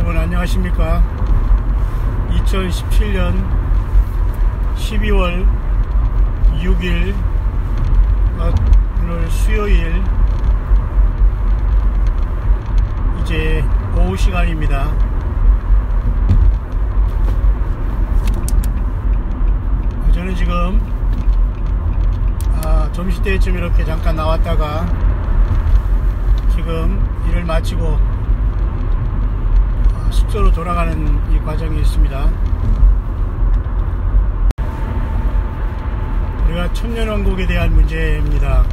여러분 안녕하십니까. 2017년 12월 6일 오늘 수요일 이제 오후 시간입니다. 저는 지금 점심때쯤 이렇게 잠깐 나왔다가 지금 일을 마치고 숙소로 돌아가는 이 과정이 있습니다. 우리가 천년왕국에 대한 문제입니다.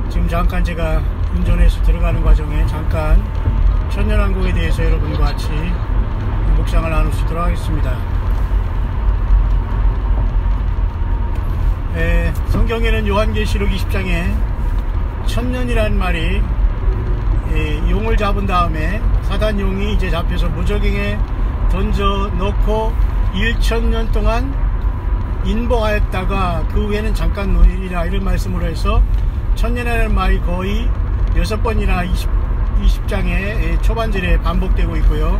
지금 잠깐 제가 운전해서 들어가는 과정에 잠깐 천년왕국에 대해서 여러분과 같이 묵상을 나눌 수 있도록 하겠습니다. 성경에는 요한계시록 20장에 천년이라는 말이 용을 잡은 다음에 사단용이 이제 잡혀서 무저갱에 던져 넣고 1000년 동안 인봉하였다가 그 후에는 잠깐 노일이라 이런 말씀으로 해서 천년이라는 말이 거의 6번이나 20장의 초반절에 반복되고 있고요.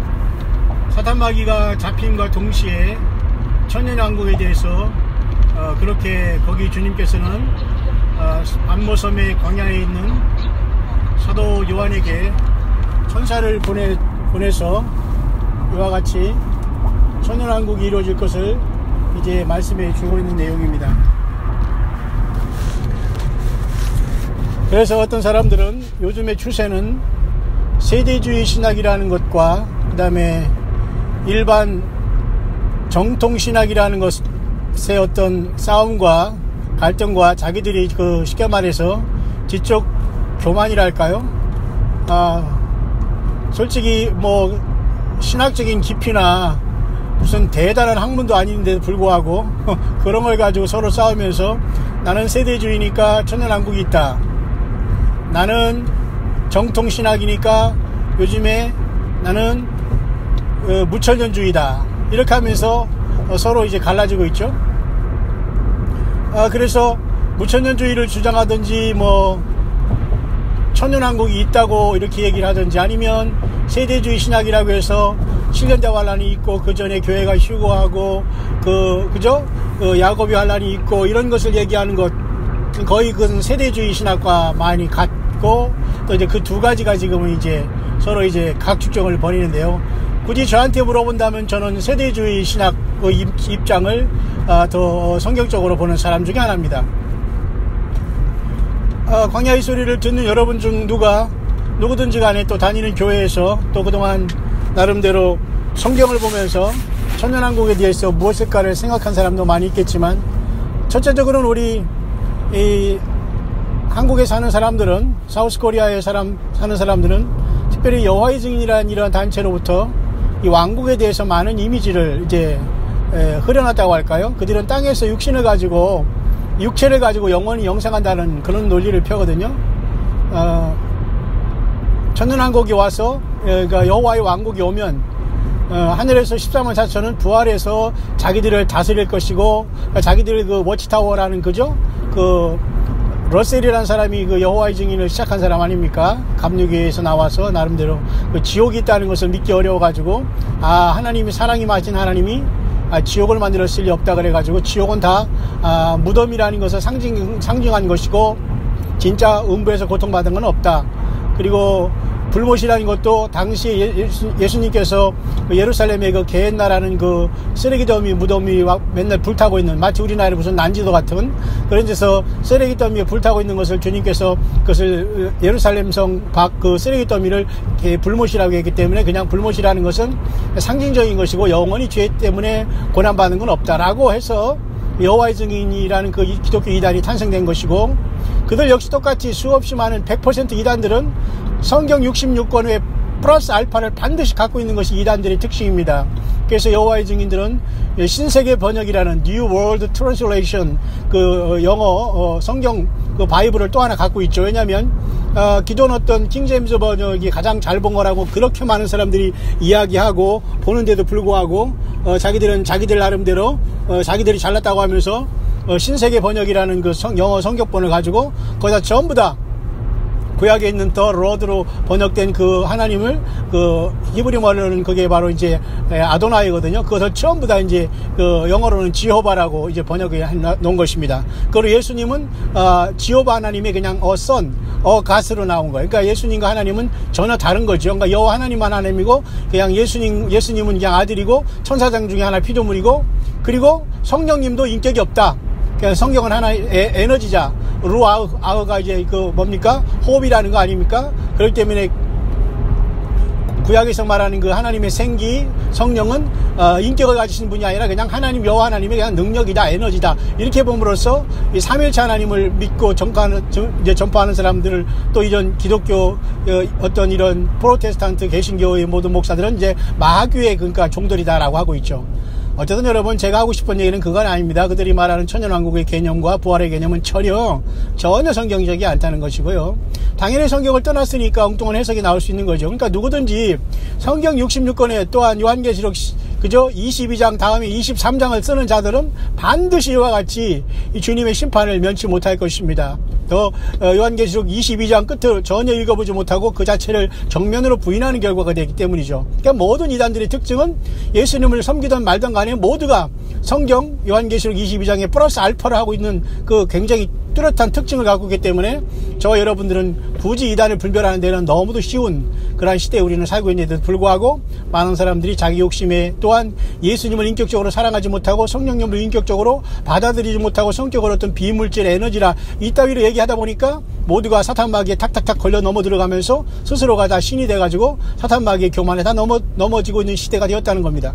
사탄마귀가 잡힘과 동시에 천년왕국에 대해서 그렇게 거기 주님께서는 안모섬의 광야에 있는 사도 요한에게 천사를 보내서 이와 같이 천년왕국이 이루어질 것을 이제 말씀해 주고 있는 내용입니다. 그래서 어떤 사람들은 요즘의 추세는 세대주의 신학이라는 것과 그 다음에 일반 정통신학이라는 것의 어떤 싸움과 갈등과 자기들이 쉽게 말해서 지적 교만이랄까요? 솔직히 뭐 신학적인 깊이나 무슨 대단한 학문도 아닌데도 불구하고 그런 걸 가지고 서로 싸우면서 나는 세대주의니까 천년왕국이 있다, 나는 정통신학이니까 요즘에 나는 무천년주의다, 이렇게 하면서 서로 이제 갈라지고 있죠. 그래서 무천년주의를 주장하든지 뭐 천년왕국이 있다고 이렇게 얘기를 하든지, 아니면 세대주의 신학이라고 해서 7년대 환란이 있고 그 전에 교회가 휴거하고 그죠? 야곱이 환란이 있고 이런 것을 얘기하는 것, 거의 그건 세대주의 신학과 많이 같고, 또 이제 그 두 가지가 지금은 이제 서로 이제 각 주장을 벌이는데요. 굳이 저한테 물어본다면 저는 세대주의 신학 입장을 더 성경적으로 보는 사람 중에 하나입니다. 광야의 소리를 듣는 여러분 중 누구든지 간에 또 다니는 교회에서 또 그동안 나름대로 성경을 보면서 천년왕국에 대해서 무엇일까를 생각한 사람도 많이 있겠지만, 첫째적으로는 우리 이 한국에 사는 사람들은, 사우스코리아에 사는 사람들은 특별히 여호와의 증인이라는 이런 단체로부터 이 왕국에 대해서 많은 이미지를 이제 흐려놨다고 할까요? 그들은 땅에서 육체를 가지고 영원히 영생한다는 그런 논리를 펴거든요. 천년왕국이 와서 그러니까 여호와의 왕국이 오면 하늘에서 13만 4천은 부활해서 자기들을 다스릴 것이고, 자기들의 그 워치타워라는 그죠? 러셀이라는 사람이 그 여호와의 증인을 시작한 사람 아닙니까? 감리교회에서 나와서 나름대로 그 지옥이 있다는 것을 믿기 어려워가지고, 하나님이 사랑이 맞은 하나님이 지옥을 만들었을 리 없다 그래가지고, 지옥은 다 무덤이라는 것을 상징한 것이고 진짜 음부에서 고통받은 건 없다. 그리고 불못이라는 것도 당시에 예수님께서 예루살렘의 그 게헨나라는 그 쓰레기더미 무덤이 맨날 불타고 있는, 마치 우리나라의 무슨 난지도 같은 그런 데서 쓰레기더미에 불타고 있는 것을 주님께서 그것을 예루살렘 성 밖 그 쓰레기더미를 불못이라고 했기 때문에, 그냥 불못이라는 것은 상징적인 것이고 영원히 죄 때문에 고난받는 건 없다라고 해서 여호와의 증인이라는 그 기독교 이단이 탄생된 것이고, 그들 역시 똑같이 수없이 많은 100% 이단들은 성경 66권의 플러스 알파를 반드시 갖고 있는 것이 이단들의 특징입니다. 그래서 여호와의 증인들은 신세계 번역이라는 New World Translation, 그 영어 성경 그 바이블을 또 하나 갖고 있죠. 왜냐하면 기존 어떤 킹제임스 번역이 가장 잘 본 거라고 그렇게 많은 사람들이 이야기하고 보는데도 불구하고 자기들은 자기들 나름대로 자기들이 잘났다고 하면서 신세계 번역이라는 그 영어 성격본을 가지고 거기다 전부 다 구약에 있는 더 로드로 번역된 그 하나님을 그 히브리 말로는 그게 바로 이제 아도나이거든요. 그것을 전부 다 이제 그 영어로는 지호바라고 이제 번역해 놓은 것입니다. 그리고 예수님은 지호바 하나님이 그냥 선, 갓으로 나온 거예요. 그러니까 예수님과 하나님은 전혀 다른 거죠. 그러니까 여호와 하나님만 하나님이고 그냥 예수님은 그냥 아들이고 천사장 중에 하나 피조물이고, 그리고 성령님도 인격이 없다. 그냥 성경은 하나의 에너지자, 루아흐가 이제 그 뭡니까? 호흡이라는 거 아닙니까? 그렇기 때문에 구약에서 말하는 그 하나님의 생기, 성령은 인격을 가지신 분이 아니라 그냥 하나님, 여호와 하나님의 그냥 능력이다, 에너지다. 이렇게 봄으로써 이 삼일체 하나님을 믿고 전파하는 사람들을, 또 이런 기독교 어떤 이런 프로테스탄트 개신교의 모든 목사들은 이제 마귀의 그러니까 종들이다라고 하고 있죠. 어쨌든 여러분, 제가 하고 싶은 얘기는 그건 아닙니다. 그들이 말하는 천년왕국의 개념과 부활의 개념은 전혀 성경적이 않다는 것이고요. 당연히 성경을 떠났으니까 엉뚱한 해석이 나올 수 있는 거죠. 그러니까 누구든지 성경 66권에 또한 요한계시록 22장 다음에 23장을 쓰는 자들은 반드시 이와 같이 이 주님의 심판을 면치 못할 것입니다. 또 요한계시록 22장 끝을 전혀 읽어보지 못하고 그 자체를 정면으로 부인하는 결과가 되기 때문이죠. 그러니까 모든 이단들의 특징은 예수님을 섬기든 말든 간에 모두가 성경 요한계시록 22장에 플러스 알파를 하고 있는 그 굉장히 뚜렷한 특징을 갖고 있기 때문에 저와 여러분들은 굳이 이단을 분별하는 데는 너무도 쉬운 그러한 시대에 우리는 살고 있는데도 불구하고 많은 사람들이 자기 욕심에, 또한 예수님을 인격적으로 사랑하지 못하고 성령님을 인격적으로 받아들이지 못하고 성격을 어떤 비물질 에너지라 이따위로 얘기하다 보니까 모두가 사탄마귀에 탁탁탁 걸려 넘어 들어가면서 스스로가 다 신이 돼가지고 사탄마귀의 교만에 다 넘어지고 있는 시대가 되었다는 겁니다.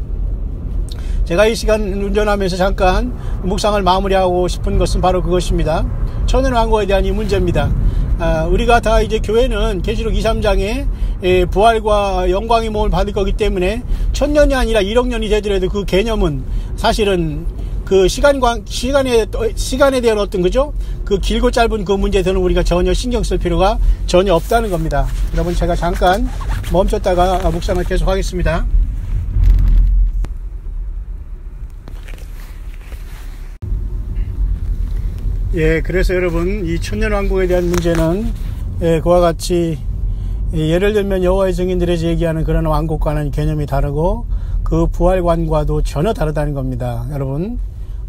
제가 이 시간 운전하면서 잠깐 묵상을 마무리하고 싶은 것은 바로 그것입니다. 천년왕국에 대한 이 문제입니다. 우리가 다 이제 교회는 계시록 2, 3장에 부활과 영광의 몸을 받을 거기 때문에 1000년이 아니라 1억 년이 되더라도 그 개념은 사실은 그 시간에 대한 어떤 그죠? 그 길고 짧은 그 문제에 대해서는 우리가 전혀 신경 쓸 필요가 전혀 없다는 겁니다. 여러분, 제가 잠깐 멈췄다가 묵상을 계속 하겠습니다. 예, 그래서 여러분, 이 천년왕국에 대한 문제는 그와 같이 예를 들면 여호와의 증인들에서 얘기하는 그런 왕국과는 개념이 다르고 그 부활관과도 전혀 다르다는 겁니다. 여러분,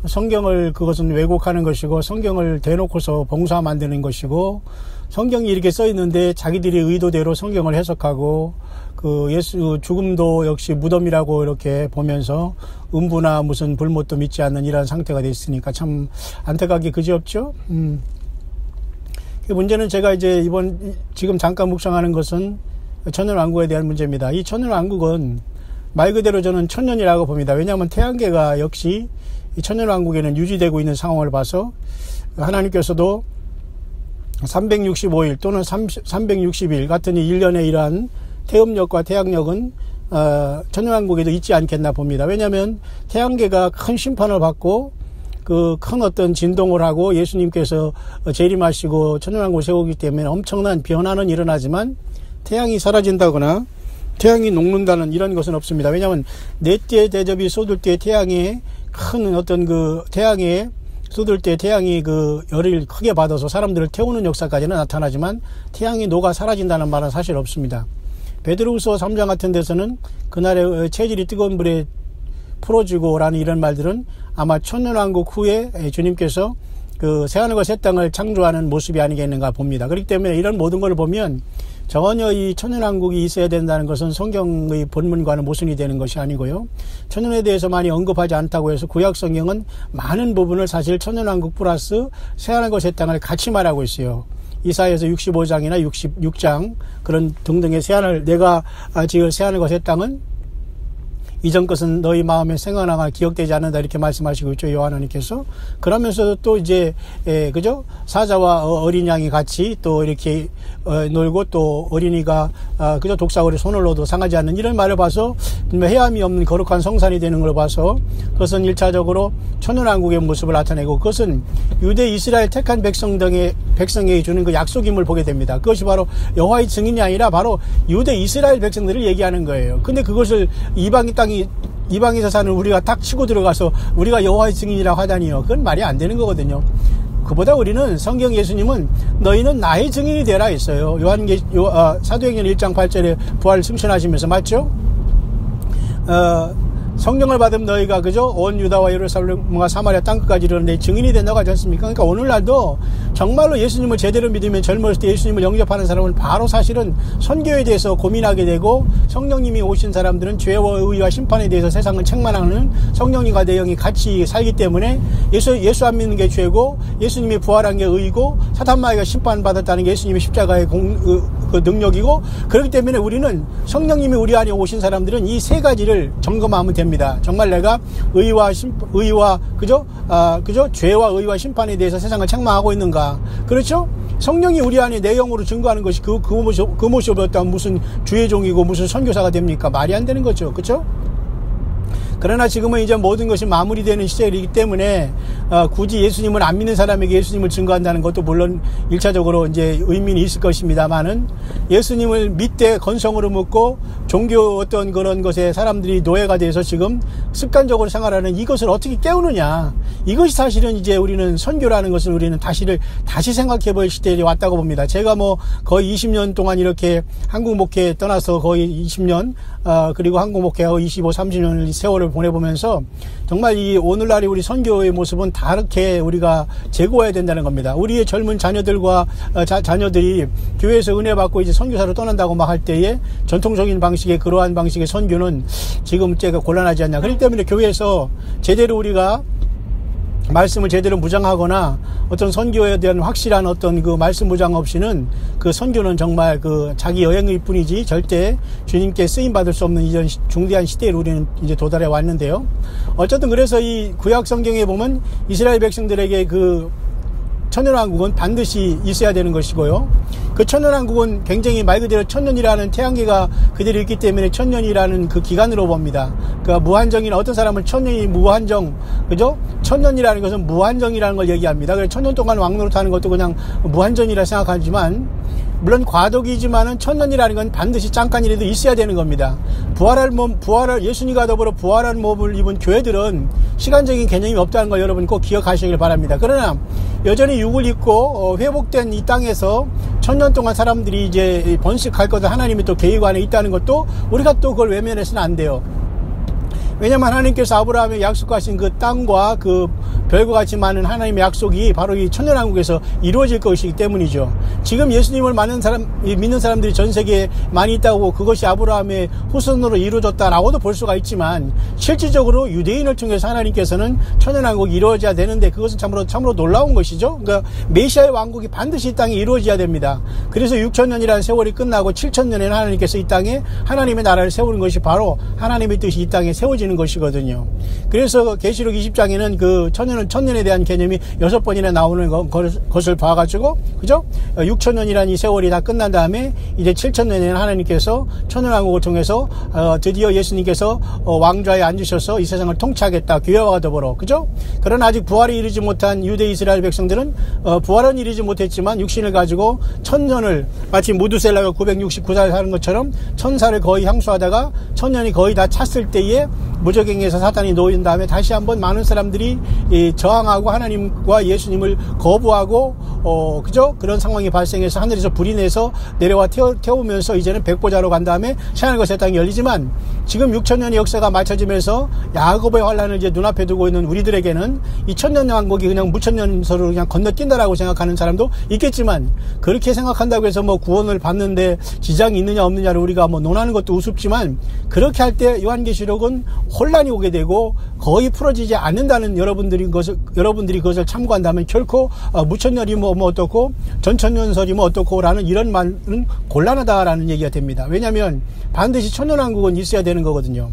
성경을 그것은 왜곡하는 것이고 성경을 대놓고서 봉사 만드는 것이고, 성경이 이렇게 써 있는데 자기들이 의도대로 성경을 해석하고 그 예수 죽음도 역시 무덤이라고 이렇게 보면서 음부나 무슨 불못도 믿지 않는 이러한 상태가 돼 있으니까 참 안타깝게 그지없죠. 문제는 제가 이제 지금 잠깐 묵상하는 것은 천년왕국에 대한 문제입니다. 이 천년왕국은 말 그대로 저는 천년이라고 봅니다. 왜냐하면 태양계가 역시 이 천년왕국에는 유지되고 있는 상황을 봐서 하나님께서도 365일 또는 360일 같은 1년의 이러한 태음력과 태양력은 천년왕국에도 있지 않겠나 봅니다. 왜냐하면 태양계가 큰 심판을 받고 그 큰 어떤 진동을 하고 예수님께서 재림하시고 천년왕국을 세우기 때문에 엄청난 변화는 일어나지만 태양이 사라진다거나 태양이 녹는다는 이런 것은 없습니다. 왜냐하면 넷째 대접이 쏟을 때 태양의 큰 어떤 그 태양에 쏟을 때 태양이 그 열을 크게 받아서 사람들을 태우는 역사까지는 나타나지만 태양이 녹아 사라진다는 말은 사실 없습니다. 베드로후서 3장 같은 데서는 그날의 체질이 뜨거운 불에 풀어지고라는 이런 말들은 아마 천년왕국 후에 주님께서 그 새하늘과 새 땅을 창조하는 모습이 아니겠는가 봅니다. 그렇기 때문에 이런 모든 걸 보면 전혀 이 천년왕국이 있어야 된다는 것은 성경의 본문과는 모순이 되는 것이 아니고요. 천년에 대해서 많이 언급하지 않다고 해서 구약 성경은 많은 부분을 사실 천년왕국 플러스 새하늘과 새 땅을 같이 말하고 있어요. 이사야서 65장이나 66장 그런 등등의 내가 지을 새하늘과 새 땅은 이전 것은 너희 마음에 생각나가 기억되지 않는다 이렇게 말씀하시고 있죠, 요한님께서. 그러면서 또 이제 그죠? 사자와 어린 양이 같이 또 이렇게 놀고 또 어린이가 그저 독사거리 손을 넣어도 상하지 않는 이런 말을 봐서 해함이 없는 거룩한 성산이 되는 걸 봐서 그것은 1차적으로 천년왕국의 모습을 나타내고 그것은 유대 이스라엘 택한 백성에게 주는 그 약속임을 보게 됩니다. 그것이 바로 여호와의 증인이 아니라 바로 유대 이스라엘 백성들을 얘기하는 거예요. 근데 그것을 이방에서 사는 우리가 딱 치고 들어가서 우리가 여호와의 증인이라고 하다니요. 그건 말이 안 되는 거거든요. 그보다 우리는 성경 예수님은 너희는 나의 증인이 되라 했어요. 사도행전 1장 8절에 부활을 승천하시면서 맞죠? 성령을 받으면 너희가 그죠? 온 유다와 예루살렘과 사마리아 땅끝까지 이르는데 증인이 된다고 하지 않습니까? 그러니까 오늘날도 정말로 예수님을 제대로 믿으면 젊었을 때 예수님을 영접하는 사람은 바로 사실은 선교에 대해서 고민하게 되고, 성령님이 오신 사람들은 죄와 의와 심판에 대해서 세상을 책망하는 성령님과 내 영이 같이 살기 때문에 예수 안 믿는 게 죄고, 예수님이 부활한 게 의이고, 사탄마귀가 심판받았다는 게 예수님의 십자가의 그 능력이고, 그렇기 때문에 우리는 성령님이 우리 안에 오신 사람들은 이 세 가지를 점검하면 됩니다. 정말 내가 의와 그죠? 죄와 의와 심판에 대해서 세상을 책망하고 있는가? 그렇죠? 성령이 우리 안에 내 영으로 증거하는 것이 그 모습이 없다면 무슨 주의 종이고 무슨 선교사가 됩니까? 말이 안 되는 거죠. 그렇죠? 그러나 지금은 이제 모든 것이 마무리되는 시절이기 때문에 굳이 예수님을 안 믿는 사람에게 예수님을 증거한다는 것도 물론 1차적으로 이제 의미는 있을 것입니다만은, 예수님을 믿되 건성으로 묻고 종교 어떤 그런 것에 사람들이 노예가 돼서 지금 습관적으로 생활하는 이것을 어떻게 깨우느냐, 이것이 사실은 이제 우리는 선교라는 것을 우리는 다시 생각해 볼 시대에 왔다고 봅니다. 제가 뭐 거의 20년 동안 이렇게 한국 목회 떠나서 거의 20년 그리고 한국 목회하고 25, 30년 세월을 보내보면서 정말 이 오늘날의 우리 선교의 모습은 다르게 우리가 재고해야 된다는 겁니다. 우리의 젊은 자녀들과 자녀들이 교회에서 은혜 받고 이제 선교사로 떠난다고 막 할 때에 전통적인 방식의 그러한 방식의 선교는 지금 제가 곤란하지 않냐. 그렇기 때문에 교회에서 제대로 우리가 말씀을 제대로 무장하거나 어떤 선교에 대한 확실한 어떤 그 말씀 무장 없이는 그 선교는 정말 그 자기 여행일 뿐이지 절대 주님께 쓰임 받을 수 없는 이런 중대한 시대에 우리는 이제 도달해 왔는데요. 어쨌든 그래서 이 구약 성경에 보면 이스라엘 백성들에게 그 천년왕국은 반드시 있어야 되는 것이고요. 그 천년왕국은 굉장히 말 그대로 천년이라는 태양계가 그대로 있기 때문에 천년이라는 그 기간으로 봅니다. 그러니까 무한정이나 어떤 사람은 천년이 무한정, 그죠? 천년이라는 것은 무한정이라는 걸 얘기합니다. 그래서 천년 동안 왕노릇하는 것도 그냥 무한정이라 생각하지만, 물론 과도기지만은 천년이라는 건 반드시 잠깐이라도 있어야 되는 겁니다. 예수님과 더불어 부활한 몸을 입은 교회들은 시간적인 개념이 없다는 걸 여러분 꼭 기억하시길 바랍니다. 그러나 여전히 육을 입고 회복된 이 땅에서 천년 동안 사람들이 이제 번식할 것을 하나님이 또 계획 안에 있다는 것도 우리가 또 그걸 외면해서는 안 돼요. 왜냐하면 하나님께서 아브라함에 약속하신 그 땅과 그 별과 같이 많은 하나님의 약속이 바로 이 천년왕국에서 이루어질 것이기 때문이죠. 지금 예수님을 믿는 사람들이 전 세계에 많이 있다고 그것이 아브라함의 후손으로 이루어졌다라고도 볼 수가 있지만, 실질적으로 유대인을 통해서 하나님께서는 천년왕국이 이루어져야 되는데 그것은 참으로 놀라운 것이죠. 그러니까 메시아의 왕국이 반드시 이 땅에 이루어져야 됩니다. 그래서 6천년이라는 세월이 끝나고 7천년에는 하나님께서 이 땅에 하나님의 나라를 세우는 것이 바로 하나님의 뜻이 이 땅에 세워지는 것이거든요. 그래서 계시록 20장에는 그 천년에 대한 개념이 6번이나 나오는 것을 봐가지고, 그죠? 6천년이라는 이 세월이 다 끝난 다음에 이제 7천년에는 하나님께서 천년왕국을 통해서 드디어 예수님께서 왕좌에 앉으셔서 이 세상을 통치하겠다, 교회와 더불어, 그죠? 그러나 아직 부활이 이르지 못한 유대 이스라엘 백성들은 부활은 이르지 못했지만 육신을 가지고 천년을 마치 무두셀라가 969살 사는 것처럼 천사를 거의 향수하다가 천년이 거의 다 찼을 때에 무저갱에서 사탄이 놓인 다음에 다시 한번 많은 사람들이 저항하고 하나님과 예수님을 거부하고 그죠? 그런 상황이 발생해서 하늘에서 불이 내서 내려와 태우면서 이제는 백보자로 간 다음에 새하늘과 새 땅이 열리지만, 지금 6천년의 역사가 맞춰지면서 야곱의 환란을 이제 눈앞에 두고 있는 우리들에게는 이 천년 왕국이 그냥 무천년서로 그냥 건너뛴다라고 생각하는 사람도 있겠지만, 그렇게 생각한다고 해서 뭐 구원을 받는데 지장이 있느냐 없느냐를 우리가 뭐 논하는 것도 우습지만, 그렇게 할 때 요한계시록은 혼란이 오게 되고 거의 풀어지지 않는다는 여러분들이 그것을 참고한다면 결코 무천년이 뭐 어떻고 전천년설이 뭐 어떻고라는 이런 말은 곤란하다라는 얘기가 됩니다. 왜냐하면 반드시 천년왕국은 있어야 되는 거거든요.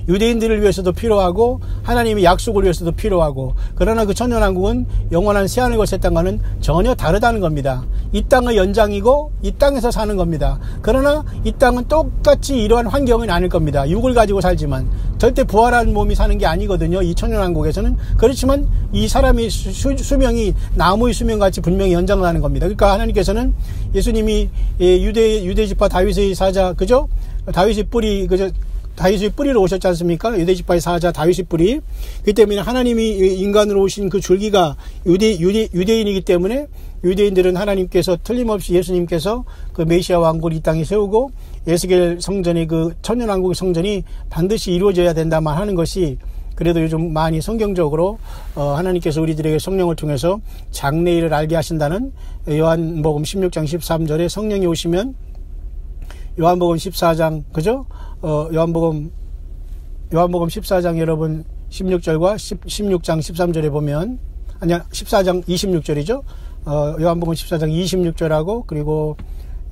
유대인들을 위해서도 필요하고 하나님의 약속을 위해서도 필요하고, 그러나 그 천년왕국은 영원한 새하늘과 새 땅과는 전혀 다르다는 겁니다. 이 땅의 연장이고 이 땅에서 사는 겁니다. 그러나 이 땅은 똑같이 이러한 환경은 아닐 겁니다. 육을 가지고 살지만 절대 부활한 몸이 사는 게 아니거든요, 이 천년왕국에서는. 그렇지만 이 사람이 수명이 나무의 수명같이 분명히 연장하는 겁니다. 그러니까 하나님께서는 예수님이 유대 지파 다윗의 사자, 그죠? 다윗의 뿌리, 그죠? 다윗의 뿌리로 오셨지 않습니까? 유대지파의 사자 다윗의 뿌리. 그렇기 때문에 하나님이 인간으로 오신 그 줄기가 유대인이기 때문에 유대인들은 하나님께서 틀림없이 예수님께서 그 메시아 왕국을 이 땅에 세우고 에스겔 성전의 그 천년왕국의 성전이 반드시 이루어져야 된다만 하는 것이, 그래도 요즘 많이 성경적으로 하나님께서 우리들에게 성령을 통해서 장래일을 알게 하신다는 요한복음 16장 13절에 성령이 오시면 요한복음 14장 그죠? 요한복음 14장 여러분 16절과 16장 13절에 보면, 아니야 14장 26절이죠. 요한복음 14장 26절하고 그리고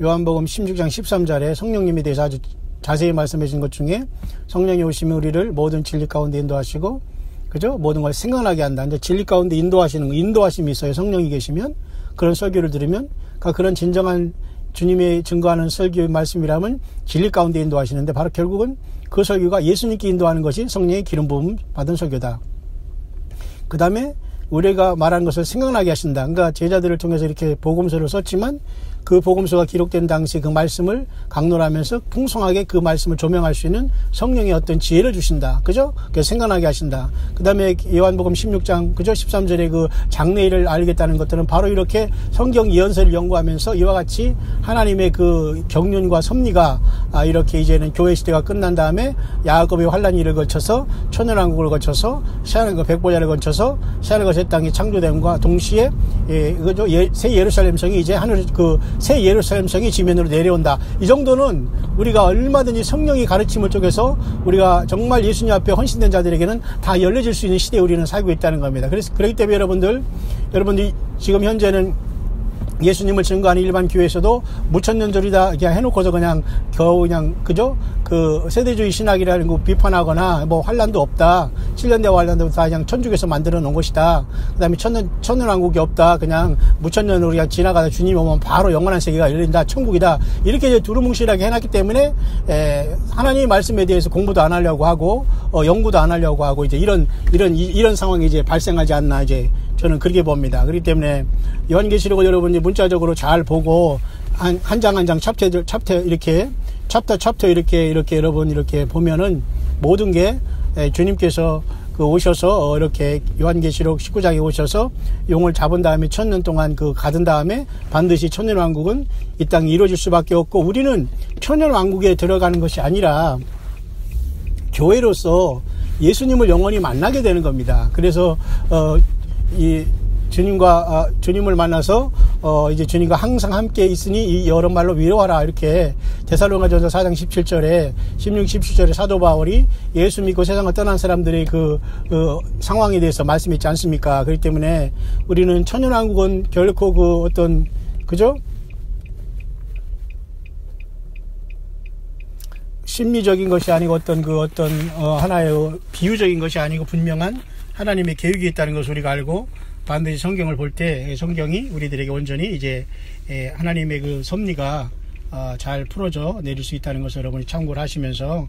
요한복음 16장 13절에 성령님에 대해서 아주 자세히 말씀해 주신 것 중에 성령이 오시면 우리를 모든 진리 가운데 인도하시고 그죠? 모든 걸 생각나게 한다. 이제 진리 가운데 인도하시는 거, 인도하심이 있어요. 성령이 계시면 그런 설교를 들으면 그런 진정한 주님의 증거하는 설교의 말씀이라면 진리 가운데 인도하시는데, 바로 결국은 그 설교가 예수님께 인도하는 것이 성령의 기름 부음 받은 설교다. 그 다음에 우리가 말한 것을 생각나게 하신다. 그러니까 제자들을 통해서 이렇게 복음서를 썼지만 그 복음서가 기록된 당시 그 말씀을 강론하면서 풍성하게 그 말씀을 조명할 수 있는 성령의 어떤 지혜를 주신다. 그죠? 그래서 생각나게 하신다. 그 다음에 요한복음 16장 그죠? 13절에 그 장래일을 알겠다는 것들은 바로 이렇게 성경 예언서를 연구하면서 이와 같이 하나님의 그 경륜과 섭리가 이렇게 이제는 교회 시대가 끝난 다음에 야곱의 환란일을 거쳐서 천연왕국을 거쳐서 새하늘과 백보자를 거쳐서 새하늘과 새 땅이 창조됨과 동시에 그죠? 새 예루살렘 성이 이제 하늘 새 예루살렘 성이 지면으로 내려온다. 이 정도는 우리가 얼마든지 성령이 가르침을 쪽에서 우리가 정말 예수님 앞에 헌신된 자들에게는 다 열려질 수 있는 시대에 우리는 살고 있다는 겁니다. 그렇기 때문에 여러분들이 지금 현재는 예수님을 증거하는 일반 교회에서도 무천년절이다 그냥 해놓고서 그냥 겨우 그냥 그죠? 그 세대주의 신학이라는 거 비판하거나 뭐 환란도 없다. 7년대 환란도 다 그냥 천주교에서 만들어 놓은 것이다. 그다음에 천년왕국이 없다. 그냥 무천년으로 그냥 지나가다 주님 오면 바로 영원한 세계가 열린다. 천국이다. 이렇게 이제 두루뭉실하게 해놨기 때문에 하나님의 말씀에 대해서 공부도 안 하려고 하고 연구도 안 하려고 하고 이제 이런 상황이 이제 발생하지 않나 이제 저는 그렇게 봅니다. 그렇기 때문에 요한계시록을 여러분이 문자적으로 잘 보고 한 장 한 장 챕터 이렇게 챕터 이렇게 여러분 이렇게 보면은 모든 게 주님께서 오셔서 이렇게 요한계시록 19장에 오셔서 용을 잡은 다음에 1000년 동안 가둔 다음에 반드시 천년왕국은 이 땅에 이루어질 수밖에 없고, 우리는 천년왕국에 들어가는 것이 아니라 교회로서 예수님을 영원히 만나게 되는 겁니다. 그래서 이 주님을 만나서 이제 주님과 항상 함께 있으니 이 여러 말로 위로하라, 이렇게 데살로니가전서 4장 17절에 16, 17절에 사도 바울이 예수 믿고 세상을 떠난 사람들의 그 상황에 대해서 말씀했지 않습니까? 그렇기 때문에 우리는 천년왕국은 결코 그죠? 심리적인 것이 아니고 하나의 비유적인 것이 아니고 분명한 하나님의 계획이 있다는 것을 우리가 알고, 반드시 성경을 볼 때 성경이 우리들에게 온전히 이제 하나님의 그 섭리가 잘 풀어져 내릴 수 있다는 것을 여러분이 참고를 하시면서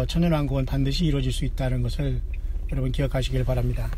천년왕국은 반드시 이루어질 수 있다는 것을 여러분 기억하시길 바랍니다.